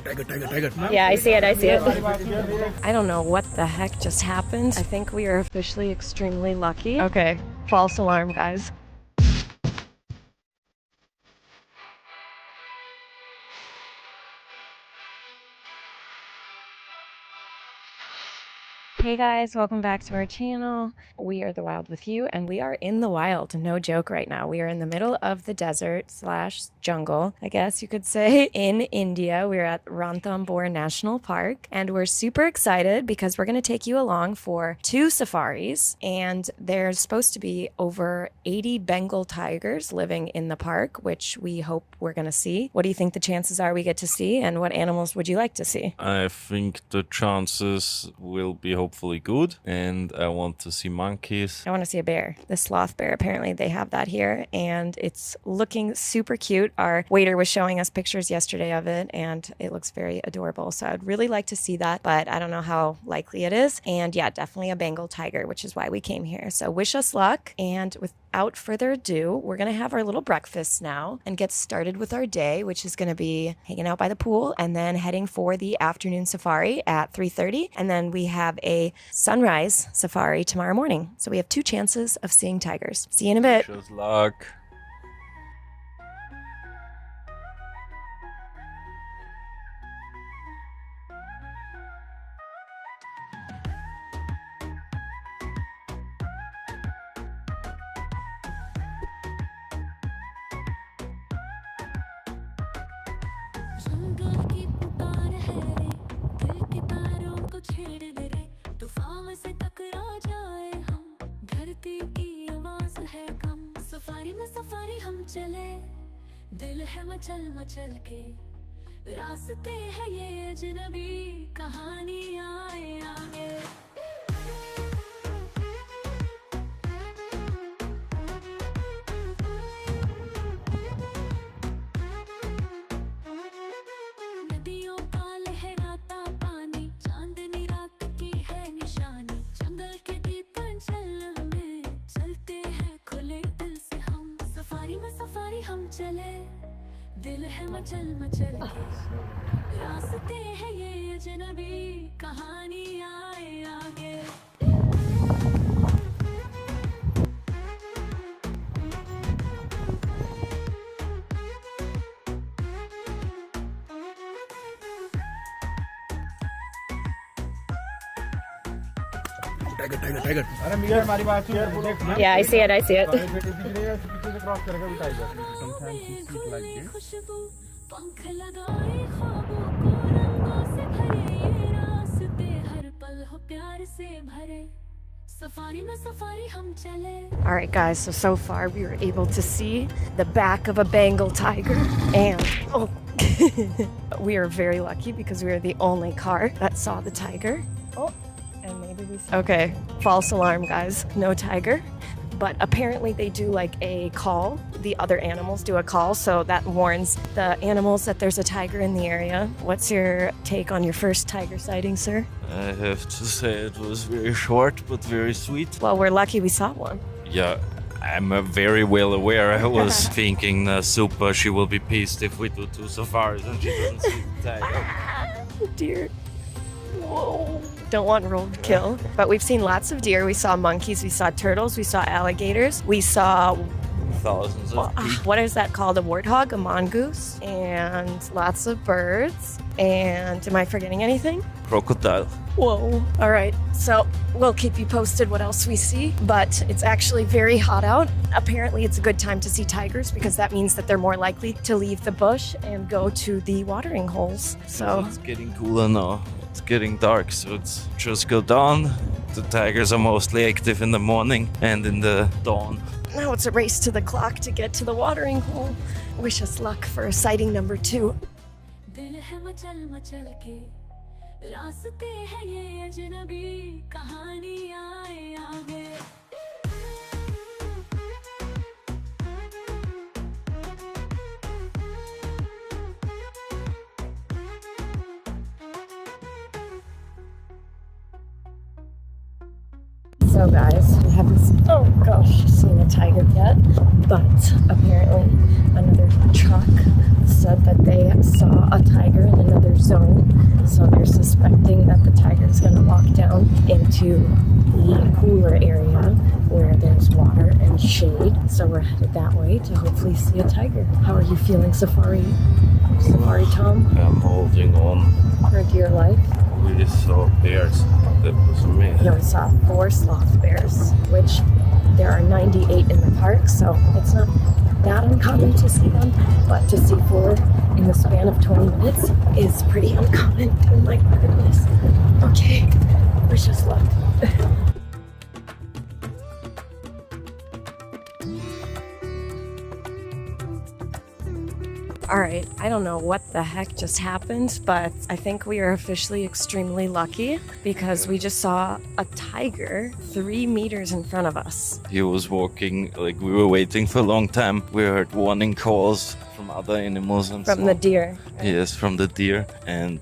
Yeah, I see it. I don't know what the heck just happened. I think we are officially extremely lucky. Okay, false alarm, guys. Hey guys, welcome back to our channel. We are The Wild with You, and we are in the wild. No joke right now. We are in the middle of the desert slash jungle, I guess you could say, in India. We're at Ranthambore National Park, and we're super excited because we're going to take you along for 2 safaris, and there's supposed to be over 80 Bengal tigers living in the park, which we hope we're going to see. What do you think the chances are we get to see, and what animals would you like to see? I think the chances will be hopefully good, and I want to see monkeys. I want to see a bear. The sloth bear, apparently they have that here, and it's looking super cute. Our waiter was showing us pictures yesterday of it, and it looks very adorable. So I'd really like to see that, but I don't know how likely it is. And yeah, definitely a Bengal tiger, which is why we came here. So wish us luck, and without further ado, we're going to have our little breakfast now and get started with our day, which is going to be hanging out by the pool and then heading for the afternoon safari at 3:30. And then we have a sunrise safari tomorrow morning. So we have 2 chances of seeing tigers. See you in a bit. Wish us luck. दिल है मचल मचल के रास्ते हैं ये अजनबी कहानी आए आगे नदियों का लहराता पानी चांदनी रात की है निशानी जंगल के बीच अंचल में चलते हैं खुले दिल से हम सफारी हम चले दिल है मचल मचल के रास्ते हैं ये अजनबी कहानी आए आगे टाइगर अरे मियां हमारी बात सुन Yeah, I see it. पंख लगाए ख्वाबों को रंगों से भरे ये रास्ते हर पल हो प्यार से भरे सफारी में सफारी हम चले. All right, guys, so far we were able to see the back of a Bengal tiger, and we are very lucky because we are the only car that saw the tiger. And maybe we saw... Okay, false alarm, guys. No tiger. But apparently they do like a call. The other animals do a call, so that warns the animals that there's a tiger in the area. What's your take on your first tiger sighting, sir? I have to say it was very short but very sweet. Well, we're lucky we saw one. Yeah, I'm very well aware. I was thinking, Supa, she will be pissed if we do 2 safaris and she doesn't see the tiger. Deer. Whoa. Don't want roadkill. But we've seen lots of deer. We saw monkeys, we saw turtles, we saw alligators, we saw... Thousands of people. What is that called? A warthog? A mongoose? And lots of birds. And am I forgetting anything? Crocodile. Whoa. All right. So we'll keep you posted what else we see. But it's actually very hot out. Apparently it's a good time to see tigers because that means that they're more likely to leave the bush and go to the watering holes. So it's getting cooler now. It's getting dark, so it's just go down. The tigers are mostly active in the morning and in the dawn. Now it's a race to the clock to get to the watering hole. Wish us luck for sighting number 2. दिल है मचल मचल के रास्ते हैं ये अजनबी कहानी आए आगे So guys, we haven't seen a tiger yet, but apparently another truck said that they saw a tiger in another zone. So they're suspecting that the tiger is going to walk down into the cooler area where there's water and shade. So we're headed that way to hopefully see a tiger. How are you feeling, Safari Tom? I'm holding on. For dear life. We saw bears. That was amazing. Yeah, we saw 4 sloth bears, which there are 98 in the park, so it's not that uncommon to see them, but to see 4 in the span of 20 minutes is pretty uncommon. Oh my goodness. Okay, wish us luck. All right, I don't know what the heck just happened, but I think we are officially extremely lucky because we just saw a tiger 3 meters in front of us. He was walking, like we were waiting for a long time. We heard warning calls from other animals and From the deer. Yes, from the deer. And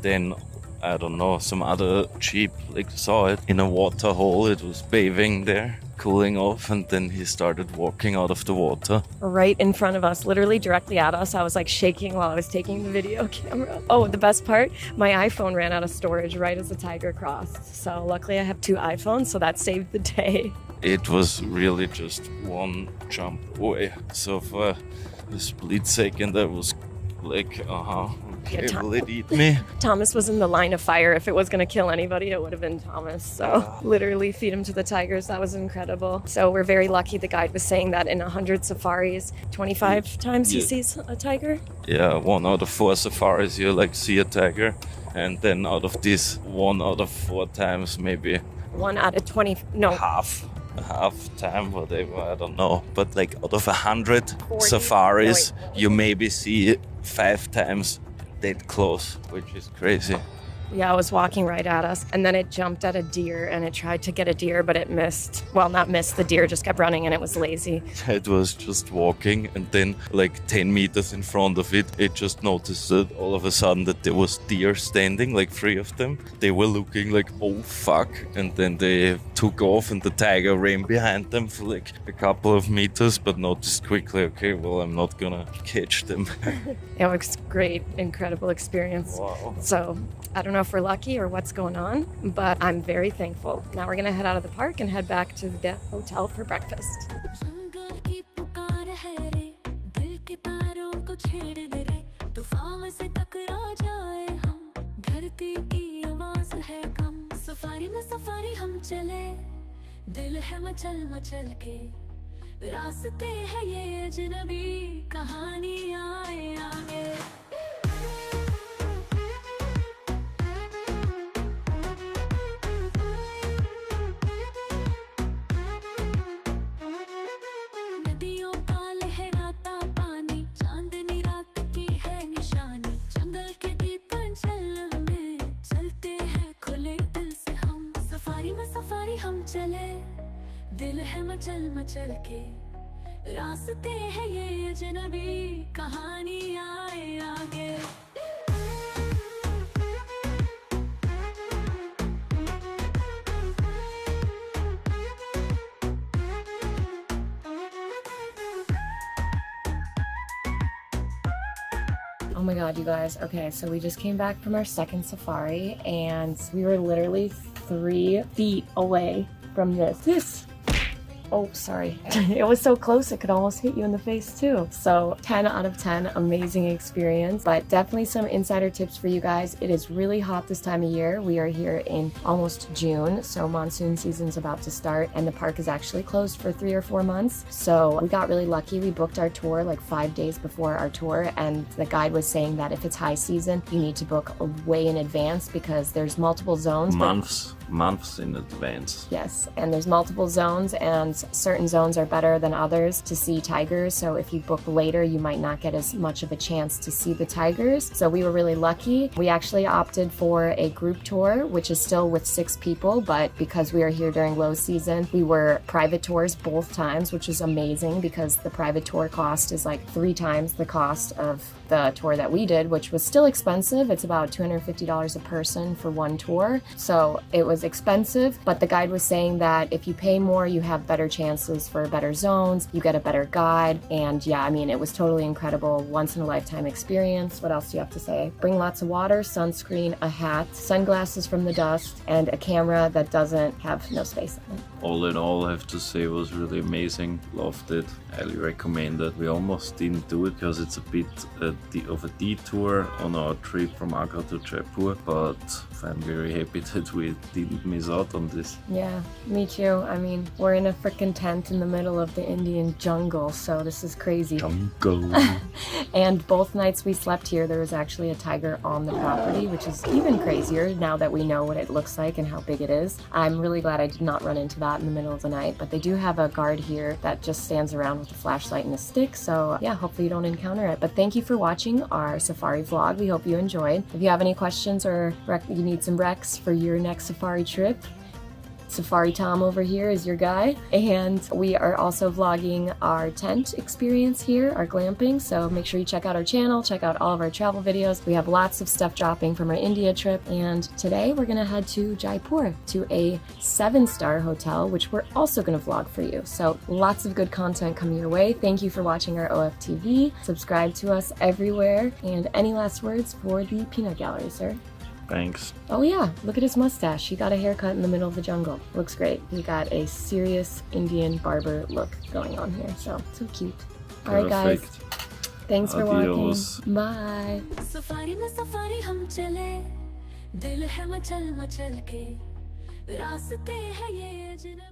then, I don't know, some other sheep like saw it in a water hole. It was bathing there, cooling off, and then he started walking out of the water. Right in front of us, literally directly at us. I was like shaking while I was taking the video camera. Oh, the best part, my iPhone ran out of storage right as the tiger crossed. So luckily I have 2 iPhones, so that saved the day. It was really just one jump away. So for a split second I was like, okay, Yeah, will it eat me? Thomas was in the line of fire. If it was going to kill anybody, it would have been Thomas. So literally feed him to the tigers. That was incredible. So we're very lucky. The guide was saying that in 100 safaris, 25 times he sees a tiger. Yeah, 1 out of 4 safaris you like see a tiger, and then out of this 1 out of 4 times maybe 1 out of 20. No, half time, whatever, I don't know, but like out of 100 40, safaris no, wait. you maybe see 5 times that close, which is crazy. Yeah, it was walking right at us. And then it jumped at a deer and it tried to get a deer, but it missed. Well, not missed. The deer just kept running and it was lazy. It was just walking, and then like 10 meters in front of it, it just noticed that all of a sudden that there was deer standing, like 3 of them. They were looking like, oh fuck, and then they took off and the tiger ran behind them for like a couple of meters, but noticed quickly, okay, well, I'm not gonna catch them. It was great, incredible experience. Wow. So I don't know if we're lucky or what's going on, but I'm very thankful. Now we're gonna head out of the park and head back to the hotel for breakfast. जंगल की पुकार है रे, दिल के तारों को छेड़ दे रे, तूफान से टकरा जाए हम, धरती की आवाज है कम, सफारी में सफारी हम चले, दिल है मचल मचल के, रास्ते हैं ये अजनबी, कहानी आए आगे. नदियों का लहराता पानी, चांदनी रात की है निशानी, जंगल के दीप अंचल में चलते हैं खुले दिल से हम, सफारी में सफारी हम चले, दिल है मचल मचल के, रास्ते हैं ये अजनबी, कहानी आए आगे. Oh my god, you guys. Okay, so we just came back from our second safari and we were literally 3 feet away from this. Oh, sorry. It was so close, it could almost hit you in the face too. So 10 out of 10, amazing experience, but definitely some insider tips for you guys. It is really hot this time of year. We are here in almost June, so monsoon season's about to start and the park is actually closed for 3 or 4 months. So we got really lucky. We booked our tour like 5 days before our tour, and the guide was saying that if it's high season, you need to book way in advance because there's multiple zones. Months in advance. Yes, and there's multiple zones and certain zones are better than others to see tigers. So if you book later, you might not get as much of a chance to see the tigers. So we were really lucky. We actually opted for a group tour, which is still with 6 people, but because we are here during low season, we were private tours both times, which is amazing because the private tour cost is like 3 times the cost of the tour that we did, which was still expensive. It's about $250 a person for one tour. So it was expensive, but the guide was saying that if you pay more, you have better chances for better zones, you get a better guide. And yeah, I mean, it was totally incredible, once in a lifetime experience. What else do you have to say? Bring lots of water, sunscreen, a hat, sunglasses from the dust, and a camera that doesn't have no space in it. All in all, I have to say, it was really amazing. Loved it. Highly recommend it. We almost didn't do it because it's a bit of a detour on our trip from Agra to Jaipur, but I'm very happy that we didn't miss out on this. Yeah, me too. I mean, we're in a freaking tent in the middle of the Indian jungle, so this is crazy. Jungle. And both nights we slept here, there was actually a tiger on the property, which is even crazier now that we know what it looks like and how big it is. I'm really glad I did not run into that in the middle of the night, but they do have a guard here that just stands around with a flashlight and a stick, so yeah, hopefully you don't encounter it. But thank you for watching our safari vlog. We hope you enjoyed. If you have any questions or you need some recs for your next safari trip, Safari Tom over here is your guy. And we are also vlogging our tent experience here, our glamping, so make sure you check out our channel, check out all of our travel videos. We have lots of stuff dropping from our India trip, and today we're gonna head to Jaipur to a 7-star hotel, which we're also gonna vlog for you. So lots of good content coming your way. Thank you for watching our OFTV. Subscribe to us everywhere. And any last words for the peanut gallery, sir? Thanks. Oh yeah, look at his mustache. He got a haircut in the middle of the jungle. Looks great. He got a serious Indian barber look going on here. So cute. All right, guys. Thanks for Adios. watching. Bye. Safari में safari हम चले, दिल है मचल मचल के, रास्ते हैं ये अजनबी।